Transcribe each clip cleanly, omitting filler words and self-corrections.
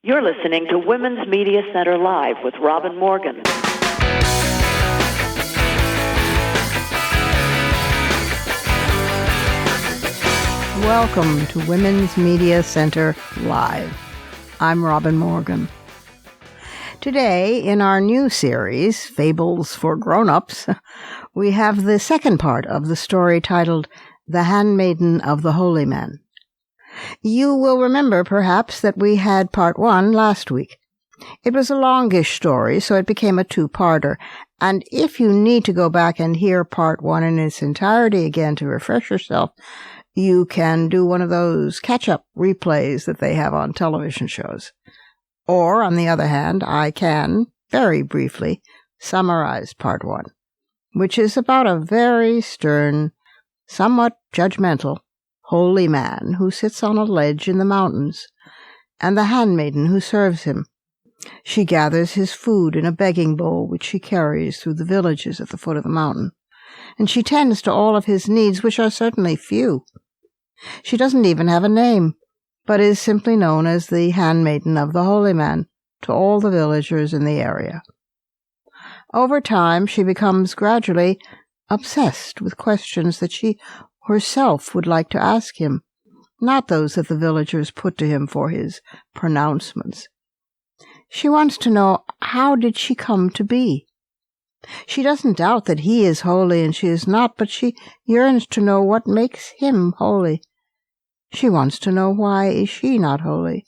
You're listening to Women's Media Center Live with Robin Morgan. Welcome to Women's Media Center Live. I'm Robin Morgan. Today, in our new series, Fables for Grown-Ups, we have the second part of the story titled The Handmaiden of the Holy Man. You will remember, perhaps, that we had part one last week. It was a longish story, so it became a two-parter, and if you need to go back and hear part one in its entirety again to refresh yourself, you can do one of those catch-up replays that they have on television shows. Or, on the other hand, I can, very briefly, summarize part one, which is about a very stern, somewhat judgmental, holy man who sits on a ledge in the mountains, and the handmaiden who serves him. She gathers his food in a begging bowl which she carries through the villages at the foot of the mountain, and she tends to all of his needs, which are certainly few. She doesn't even have a name, but is simply known as the handmaiden of the holy man to all the villagers in the area. Over time, she becomes gradually obsessed with questions that she herself would like to ask him, not those that the villagers put to him for his pronouncements. She wants to know, how did she come to be? She doesn't doubt that he is holy and she is not, but she yearns to know what makes him holy. She wants to know, why is she not holy?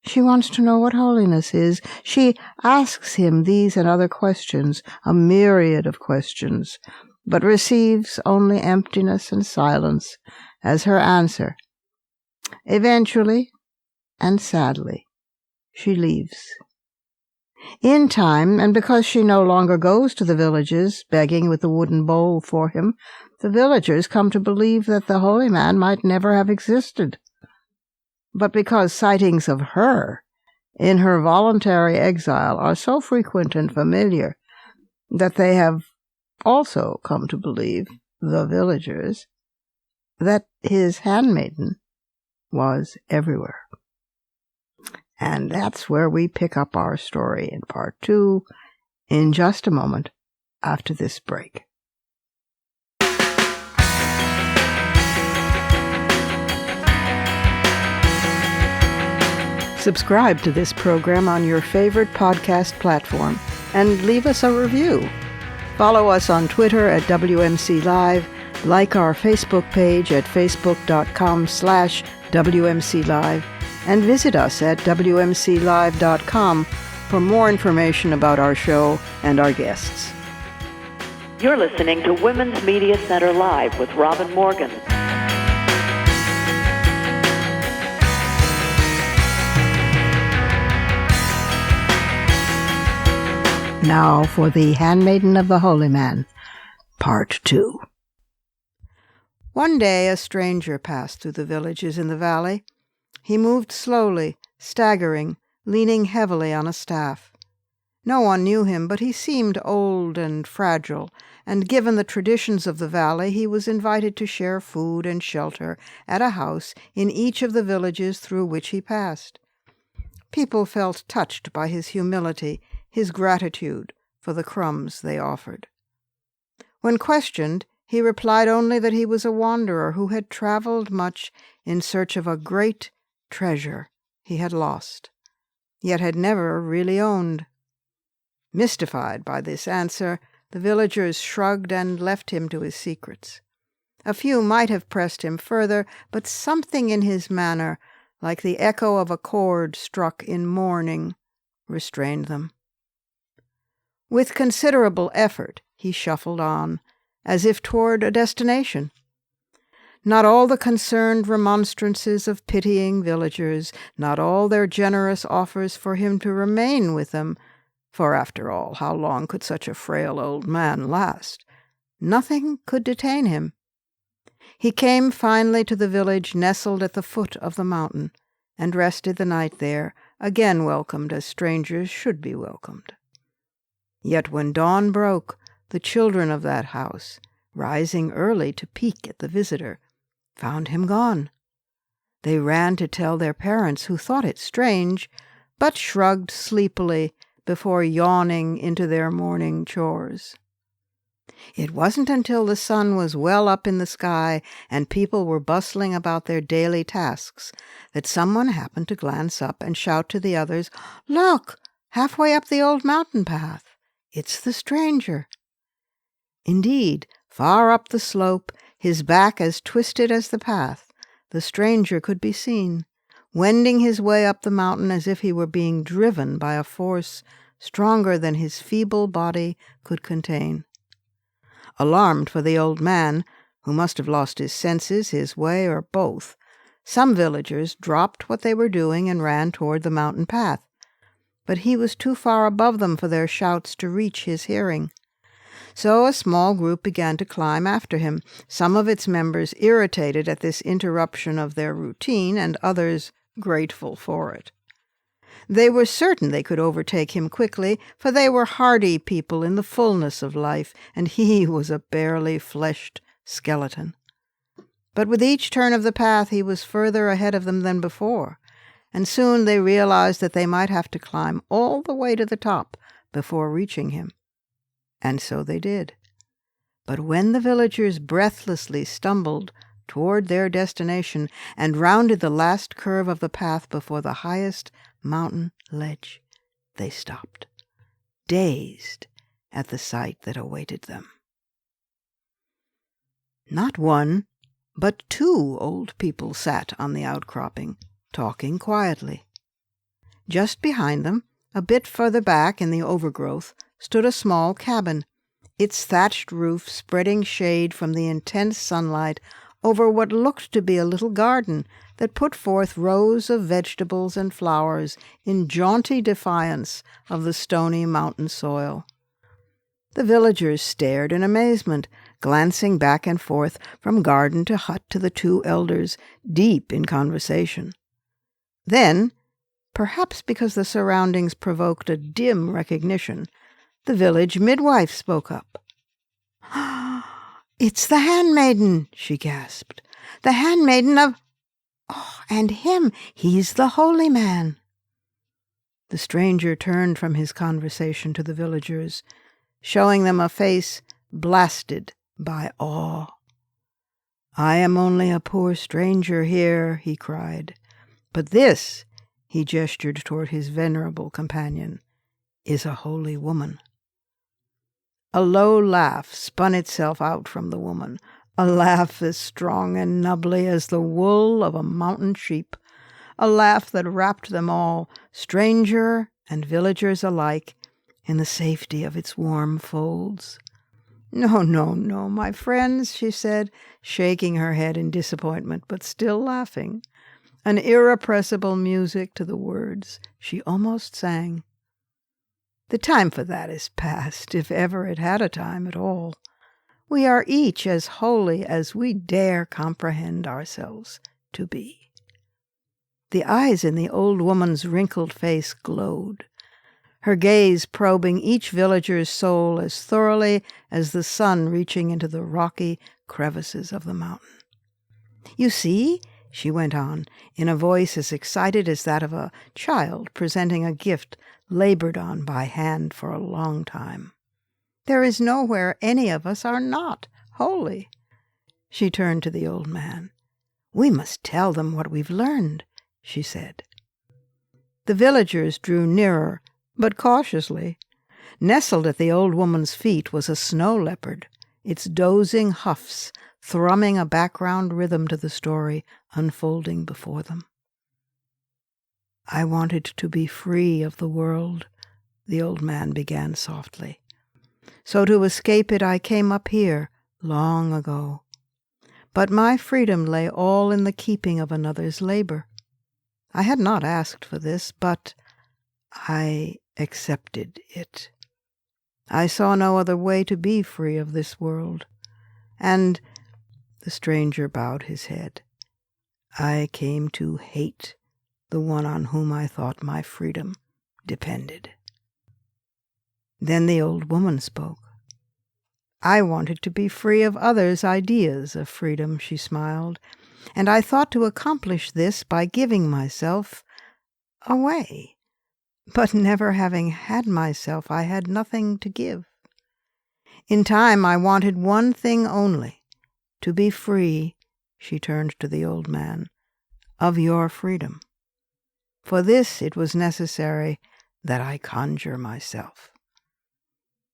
She wants to know what holiness is. She asks him these and other questions, a myriad of questions, but receives only emptiness and silence as her answer. Eventually, and sadly, she leaves. In time, and because she no longer goes to the villages, begging with the wooden bowl for him, the villagers come to believe that the holy man might never have existed. But because sightings of her in her voluntary exile are so frequent and familiar that they have also come to believe, the villagers, that his handmaiden was everywhere. And that's where we pick up our story in part two in just a moment after this break. Subscribe to this program on your favorite podcast platform and leave us a review. Follow us on Twitter at WMC Live, like our Facebook page at facebook.com/WMC Live, and visit us at WMCLive.com for more information about our show and our guests. You're listening to Women's Media Center Live with Robin Morgan. Now for The Handmaiden of the Holy Man, Part 2. One day a stranger passed through the villages in the valley. He moved slowly, staggering, leaning heavily on a staff. No one knew him, but he seemed old and fragile, and given the traditions of the valley, he was invited to share food and shelter at a house in each of the villages through which he passed. People felt touched by his humility, his gratitude for the crumbs they offered. When questioned, he replied only that he was a wanderer who had traveled much in search of a great treasure he had lost, yet had never really owned. Mystified by this answer, the villagers shrugged and left him to his secrets. A few might have pressed him further, but something in his manner, like the echo of a chord struck in mourning, restrained them. With considerable effort, he shuffled on, as if toward a destination. Not all the concerned remonstrances of pitying villagers, not all their generous offers for him to remain with them, for after all, how long could such a frail old man last? Nothing could detain him. He came finally to the village nestled at the foot of the mountain, and rested the night there, again welcomed as strangers should be welcomed. Yet when dawn broke, the children of that house, rising early to peek at the visitor, found him gone. They ran to tell their parents, who thought it strange, but shrugged sleepily before yawning into their morning chores. It wasn't until the sun was well up in the sky and people were bustling about their daily tasks that someone happened to glance up and shout to the others, "Look, halfway up the old mountain path. It's the stranger." Indeed, far up the slope, his back as twisted as the path, the stranger could be seen, wending his way up the mountain as if he were being driven by a force stronger than his feeble body could contain. Alarmed for the old man, who must have lost his senses, his way, or both, some villagers dropped what they were doing and ran toward the mountain path. But he was too far above them for their shouts to reach his hearing. So a small group began to climb after him, some of its members irritated at this interruption of their routine, and others grateful for it. They were certain they could overtake him quickly, for they were hardy people in the fullness of life, and he was a barely fleshed skeleton. But with each turn of the path he was further ahead of them than before, and soon they realized that they might have to climb all the way to the top before reaching him. And so they did. But when the villagers breathlessly stumbled toward their destination and rounded the last curve of the path before the highest mountain ledge, they stopped, dazed at the sight that awaited them. Not one, but two old people sat on the outcropping, talking quietly. Just behind them, a bit further back in the overgrowth, stood a small cabin, its thatched roof spreading shade from the intense sunlight over what looked to be a little garden that put forth rows of vegetables and flowers in jaunty defiance of the stony mountain soil. The villagers stared in amazement, glancing back and forth from garden to hut to the two elders, deep in conversation. Then, perhaps because the surroundings provoked a dim recognition, the village midwife spoke up. "It's the Handmaiden," she gasped. "The Handmaiden of... Oh, and him, he's the holy man." The stranger turned from his conversation to the villagers, showing them a face blasted by awe. "I am only a poor stranger here," he cried. "But this," he gestured toward his venerable companion, "is a holy woman." A low laugh spun itself out from the woman, a laugh as strong and nubbly as the wool of a mountain sheep, a laugh that wrapped them all, stranger and villagers alike, in the safety of its warm folds. "No, no, no, my friends," she said, shaking her head in disappointment, but still laughing, an irrepressible music to the words she almost sang. "The time for that is past, if ever it had a time at all. We are each as holy as we dare comprehend ourselves to be." The eyes in the old woman's wrinkled face glowed, her gaze probing each villager's soul as thoroughly as the sun reaching into the rocky crevices of the mountain. "You see," she went on, in a voice as excited as that of a child presenting a gift labored on by hand for a long time, "there is nowhere any of us are not holy." She turned to the old man. "We must tell them what we've learned," she said. The villagers drew nearer, but cautiously. Nestled at the old woman's feet was a snow leopard, its dozing huffs thrumming a background rhythm to the story unfolding before them. "I wanted to be free of the world," the old man began softly. "So to escape it I came up here long ago. But my freedom lay all in the keeping of another's labor. I had not asked for this, but I accepted it. I saw no other way to be free of this world. And," the stranger bowed his head, "I came to hate the one on whom I thought my freedom depended." Then the old woman spoke. "I wanted to be free of others' ideas of freedom," she smiled. and I thought to accomplish this by giving myself away. But never having had myself, I had nothing to give. In time I wanted one thing only, to be free," she turned to the old man, "of your freedom. For this it was necessary that I conjure myself."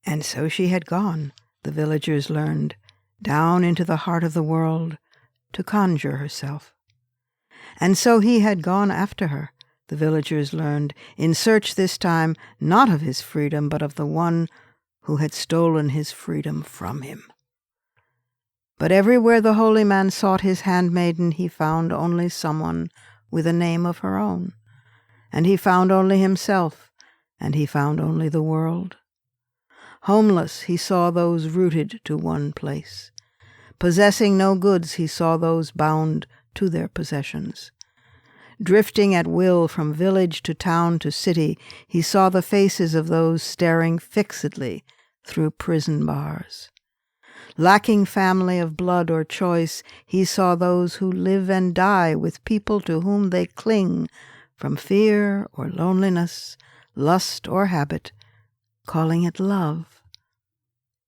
And so she had gone, the villagers learned, down into the heart of the world to conjure herself. And so he had gone after her, the villagers learned, in search this time not of his freedom, but of the one who had stolen his freedom from him. But everywhere the holy man sought his handmaiden, he found only someone with a name of her own, and he found only himself, and he found only the world. Homeless, he saw those rooted to one place. Possessing no goods, he saw those bound to their possessions. Drifting at will from village to town to city, he saw the faces of those staring fixedly through prison bars. Lacking family of blood or choice, he saw those who live and die with people to whom they cling from fear or loneliness, lust or habit, calling it love.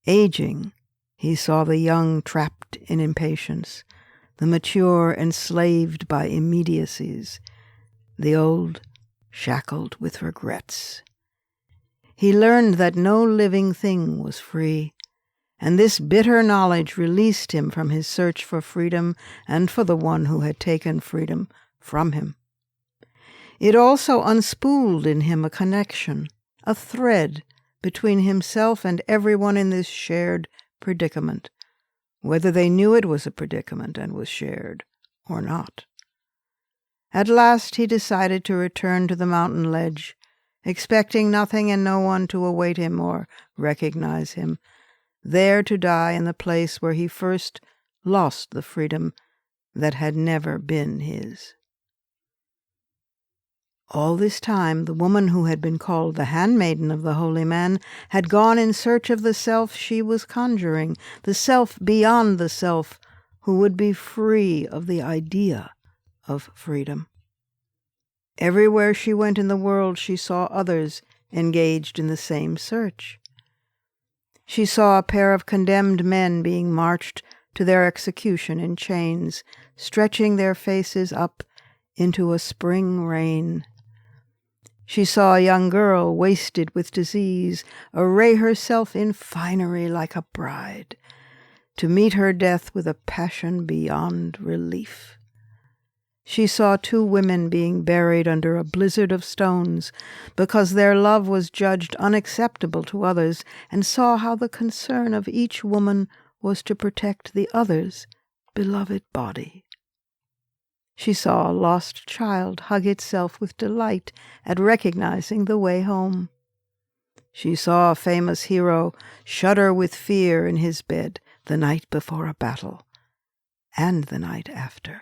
Aging, he saw the young trapped in impatience, the mature enslaved by immediacies, the old shackled with regrets. He learned that no living thing was free, and this bitter knowledge released him from his search for freedom and for the one who had taken freedom from him. It also unspooled in him a connection, a thread between himself and everyone in this shared predicament, whether they knew it was a predicament and was shared or not. At last he decided to return to the mountain ledge, expecting nothing and no one to await him or recognize him, there to die in the place where he first lost the freedom that had never been his. All this time, the woman who had been called the handmaiden of the holy man had gone in search of the self she was conjuring, the self beyond the self who would be free of the idea of freedom. Everywhere she went in the world, she saw others engaged in the same search. She saw a pair of condemned men being marched to their execution in chains, stretching their faces up into a spring rain. She saw a young girl, wasted with disease, array herself in finery like a bride, to meet her death with a passion beyond relief. She saw two women being buried under a blizzard of stones because their love was judged unacceptable to others, and saw how the concern of each woman was to protect the other's beloved body. She saw a lost child hug itself with delight at recognizing the way home. She saw a famous hero shudder with fear in his bed the night before a battle, and the night after.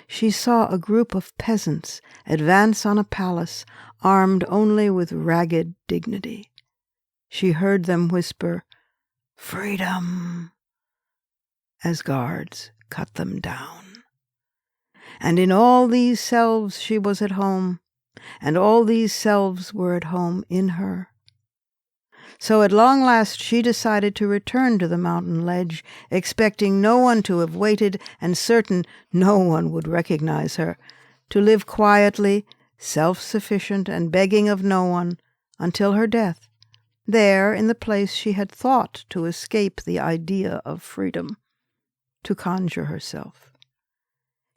She saw a group of peasants advance on a palace, armed only with ragged dignity. She heard them whisper, "Freedom," as guards cut them down. And in all these selves she was at home, and all these selves were at home in her. So at long last she decided to return to the mountain ledge, expecting no one to have waited and certain no one would recognize her, to live quietly, self-sufficient and begging of no one, until her death, there in the place she had thought to escape the idea of freedom, to conjure herself.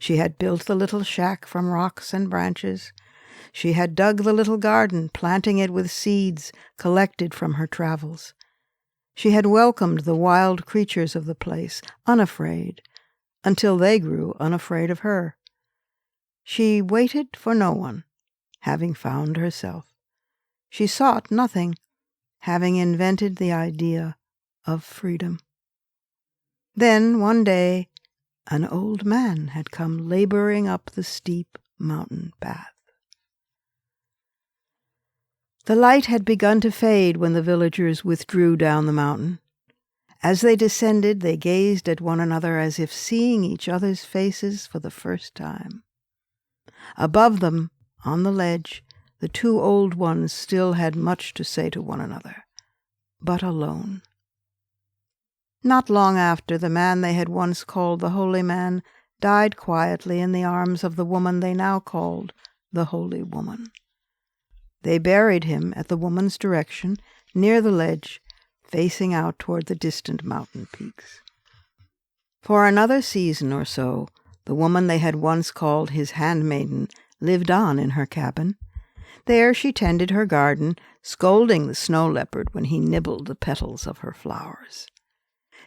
She had built the little shack from rocks and branches. She had dug the little garden, planting it with seeds collected from her travels. She had welcomed the wild creatures of the place, unafraid, until they grew unafraid of her. She waited for no one, having found herself. She sought nothing, having invented the idea of freedom. Then, one day, an old man had come laboring up the steep mountain path. The light had begun to fade when the villagers withdrew down the mountain, As they descended, they gazed at one another as if seeing each other's faces for the first time. Above them, on the ledge, the two old ones still had much to say to one another, but alone. Not long after, the man they had once called the Holy Man died quietly in the arms of the woman they now called the Holy Woman. They buried him at the woman's direction, near the ledge, facing out toward the distant mountain peaks. For another season or so, the woman they had once called his handmaiden lived on in her cabin. There she tended her garden, scolding the snow leopard when he nibbled the petals of her flowers.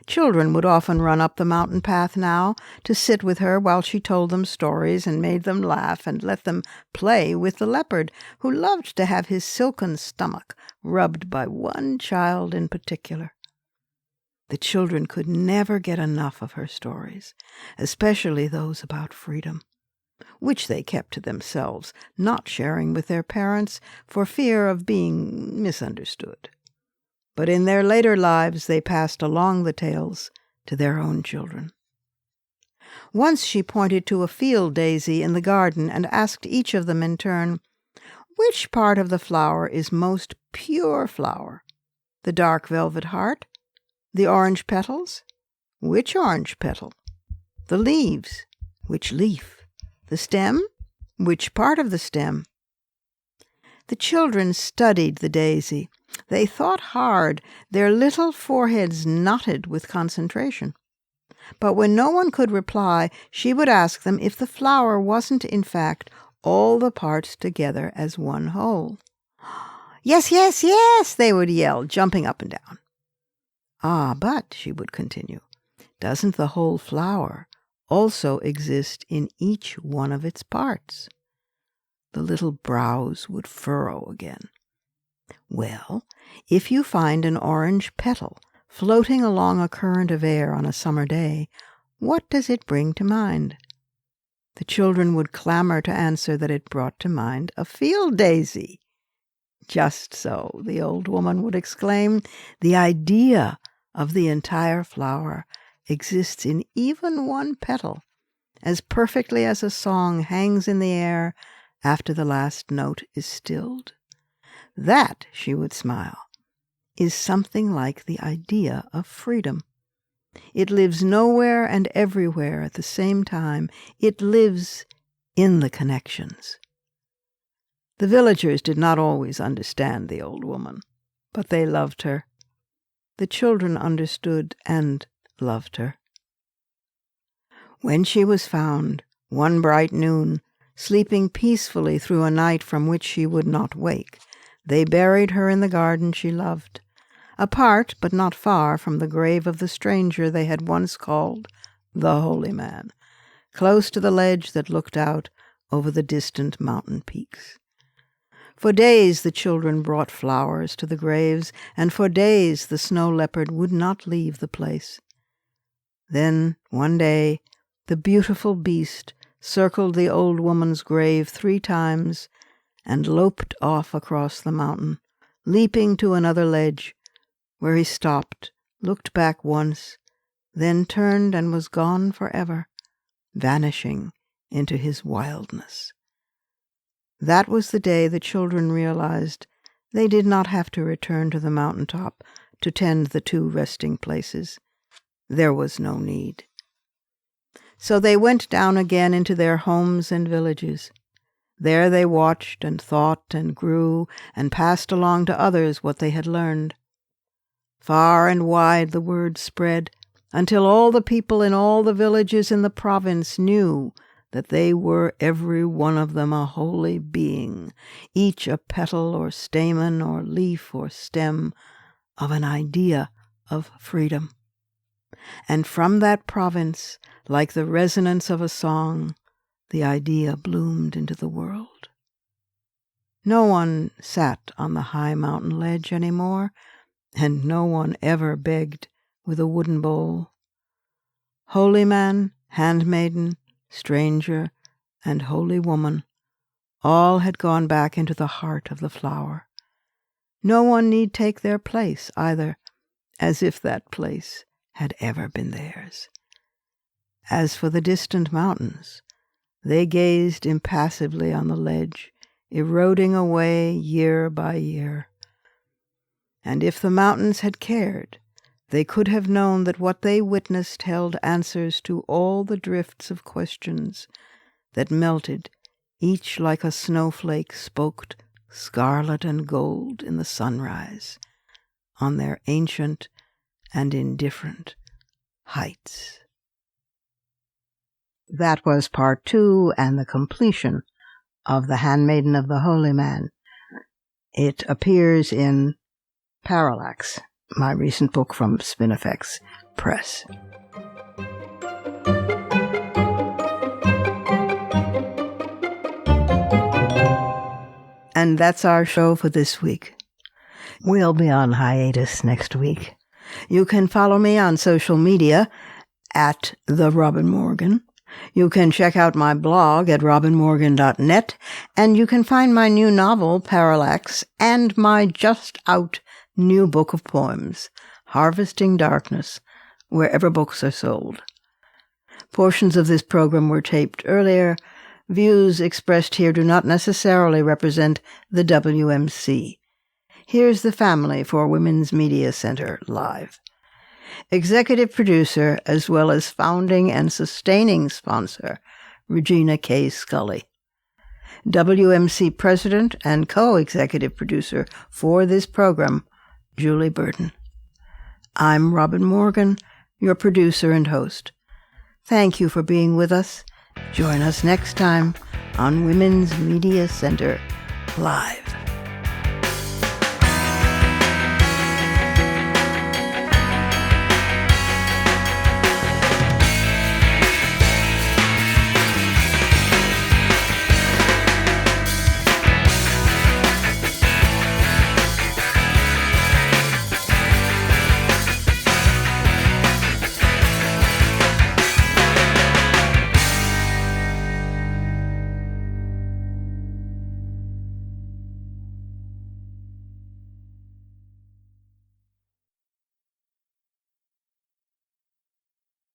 Children would often run up the mountain path now to sit with her while she told them stories and made them laugh and let them play with the leopard, who loved to have his silken stomach rubbed by one child in particular. The children could never get enough of her stories, especially those about freedom, which they kept to themselves, not sharing with their parents for fear of being misunderstood. But in their later lives they passed along the tales to their own children. Once she pointed to a field daisy in the garden and asked each of them in turn, "Which part of the flower is most pure flower? The dark velvet heart? The orange petals? Which orange petal? The leaves? Which leaf? The stem? Which part of the stem?" The children studied the daisy. They thought hard, their little foreheads knotted with concentration. But when no one could reply, she would ask them if the flower wasn't, in fact, all the parts together as one whole. "Yes, yes, yes," they would yell, jumping up and down. "Ah, but," she would continue, "doesn't the whole flower also exist in each one of its parts?" The little brows would furrow again. "Well, if you find an orange petal floating along a current of air on a summer day, what does it bring to mind?" The children would clamor to answer that it brought to mind a field daisy. "Just so," the old woman would exclaim, "the idea of the entire flower exists in even one petal, as perfectly as a song hangs in the air after the last note is stilled. That," she would smile, "is something like the idea of freedom. It lives nowhere and everywhere at the same time. It lives in the connections." The villagers did not always understand the old woman, but they loved her. The children understood and loved her. When she was found, one bright noon, sleeping peacefully through a night from which she would not wake, they buried her in the garden she loved, apart but not far from the grave of the stranger they had once called the Holy Man, close to the ledge that looked out over the distant mountain peaks. For days the children brought flowers to the graves, and for days the snow leopard would not leave the place. Then, one day, the beautiful beast circled the old woman's grave 3 times and loped off across the mountain, leaping to another ledge, where he stopped, looked back once, then turned and was gone forever, vanishing into his wildness. That was the day the children realized they did not have to return to the mountaintop to tend the 2 resting places. There was no need. So they went down again into their homes and villages. There they watched and thought and grew and passed along to others what they had learned. Far and wide the word spread, until all the people in all the villages in the province knew that they were every one of them a holy being, each a petal or stamen or leaf or stem of an idea of freedom. And from that province, like the resonance of a song, the idea bloomed into the world. No one sat on the high mountain ledge any more, and no one ever begged with a wooden bowl. Holy man, handmaiden, stranger, and holy woman, all had gone back into the heart of the flower. No one need take their place either, as if that place had ever been theirs. As for the distant mountains, they gazed impassively on the ledge, eroding away year by year. And if the mountains had cared, they could have known that what they witnessed held answers to all the drifts of questions that melted, each like a snowflake spoked scarlet and gold in the sunrise, on their ancient and indifferent heights. That was part 2 and the completion of The Handmaiden of the Holy Man. It appears in Parallax, my recent book from Spinifex Press. And that's our show for this week. We'll be on hiatus next week. You can follow me on social media at The Robin Morgan. You can check out my blog at robinmorgan.net, and you can find my new novel, Parallax, and my just-out new book of poems, Harvesting Darkness, wherever books are sold. Portions of this program were taped earlier. Views expressed here do not necessarily represent the WMC. Here's the family for Women's Media Center Live. Executive producer, as well as founding and sustaining sponsor, Regina K. Scully. WMC president and co-executive producer for this program, Julie Burton. I'm Robin Morgan, your producer and host. Thank you for being with us. Join us next time on Women's Media Center Live.